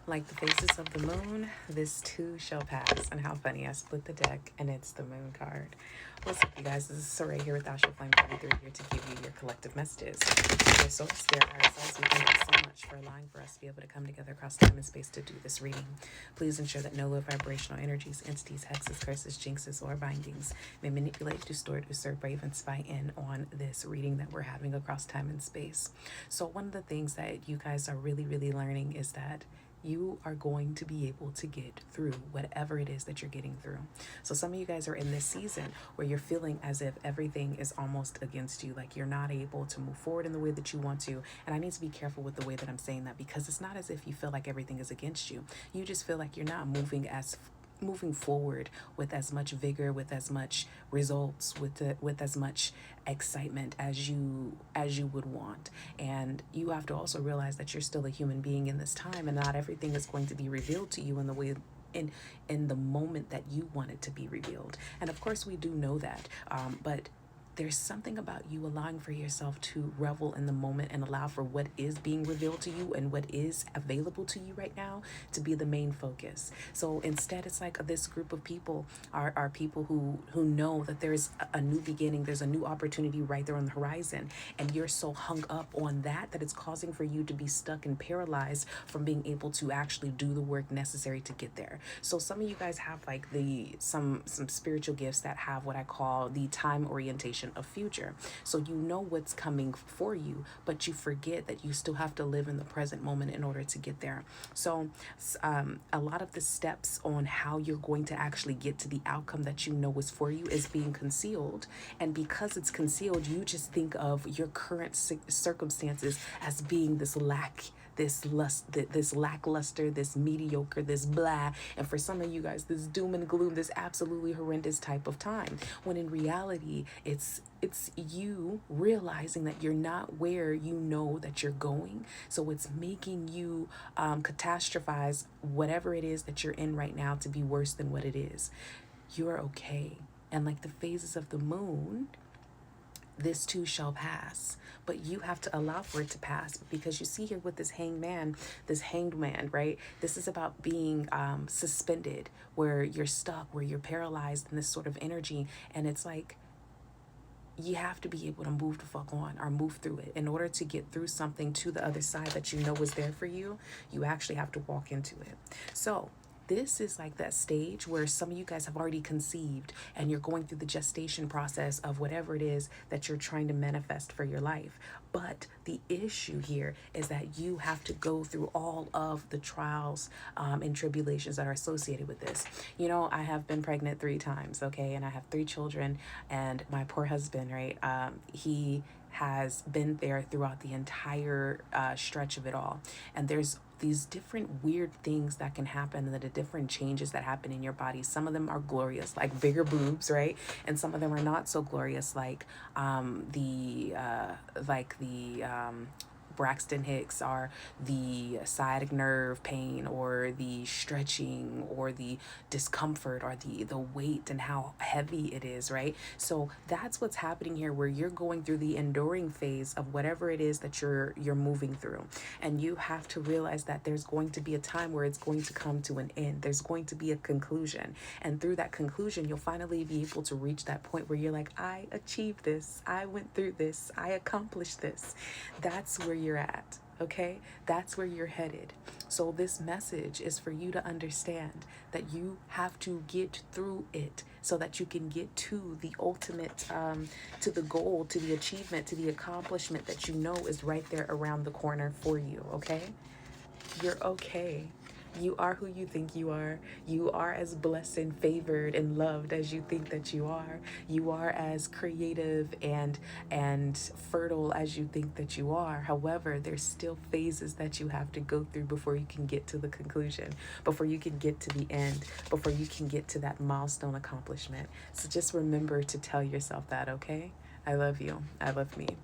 Like the phases of the moon, this too shall pass. And how funny, I split the deck and it's the moon card. What's up, you guys? This is Saray here with Astral Flame 33, here to give you your collective messages. Dear soul, spirit, ourselves, we thank you so much for allowing for us to be able to come together across time and space to do this reading. Please ensure that no low vibrational energies, entities, hexes, curses, jinxes, or bindings may manipulate, distort, usurp, brave, and spy in on this reading that we're having across time and space. So one of the things that you guys are really learning is that you are going to be able to get through whatever it is that you're getting through. So some of you guys are in this season where you're feeling as if everything is almost against you, like you're not able to move forward in the way that you want to. And I need to be careful with the way that I'm saying that, because it's not as if you feel like everything is against you. You just feel like you're not moving forward with as much vigor, with as much results, with as much excitement as you would want. And you have to also realize that you're still a human being in this time, and not everything is going to be revealed to you in the way in the moment that you want it to be revealed. And of course we do know that, but there's something about you allowing for yourself to revel in the moment and allow for what is being revealed to you and what is available to you right now to be the main focus. So instead, it's like this group of people are people who know that there's a new beginning, there's a new opportunity right there on the horizon, and you're so hung up on that it's causing for you to be stuck and paralyzed from being able to actually do the work necessary to get there. So some of you guys have like some spiritual gifts that have what I call the time orientation of future. So you know what's coming for you, but you forget that you still have to live in the present moment in order to get there. So a lot of the steps on how you're going to actually get to the outcome that you know is for you is being concealed. And because it's concealed, you just think of your current circumstances as being this lackluster, this mediocre, this blah, and for some of you guys, this doom and gloom, this absolutely horrendous type of time. When in reality, it's you realizing that you're not where you know that you're going. So it's making you catastrophize whatever it is that you're in right now to be worse than what it is. You're okay. And like the phases of the moon, this too shall pass, but you have to allow for it to pass, because you see here with this hanged man, right? This is about being suspended, where you're stuck, where you're paralyzed in this sort of energy. And it's like, you have to be able to move the fuck on, or move through it. In order to get through something to the other side that you know is there for you, you actually have to walk into it. So this is like that stage where some of you guys have already conceived and you're going through the gestation process of whatever it is that you're trying to manifest for your life. But the issue here is that you have to go through all of the trials and tribulations that are associated with this. You know, I have been pregnant 3 times, okay? And I have 3 children, and my poor husband, right? He has been there throughout the entire stretch of it all. And there's these different weird things that can happen, and the different changes that happen in your body. Some of them are glorious, like bigger boobs, right? And some of them are not so glorious, like the Braxton Hicks, are the sciatic nerve pain, or the stretching, or the discomfort, or the weight and how heavy it is, right? So that's what's happening here, where you're going through the enduring phase of whatever it is that you're moving through. And you have to realize that there's going to be a time where it's going to come to an end. There's going to be a conclusion. And through that conclusion, you'll finally be able to reach that point where you're like, I achieved this. I went through this. I accomplished this. That's where you're at. Okay, that's where you're headed. So this message is for you to understand that you have to get through it so that you can get to the ultimate, to the goal, to the achievement, to the accomplishment that you know is right there around the corner for you. Okay, you're okay. You are who you think you are. You are as blessed and favored and loved as you think that you are. You are as creative and fertile as you think that you are. However, there's still phases that you have to go through before you can get to the conclusion, before you can get to the end, before you can get to that milestone accomplishment. So just remember to tell yourself that, okay? I love you. I love me.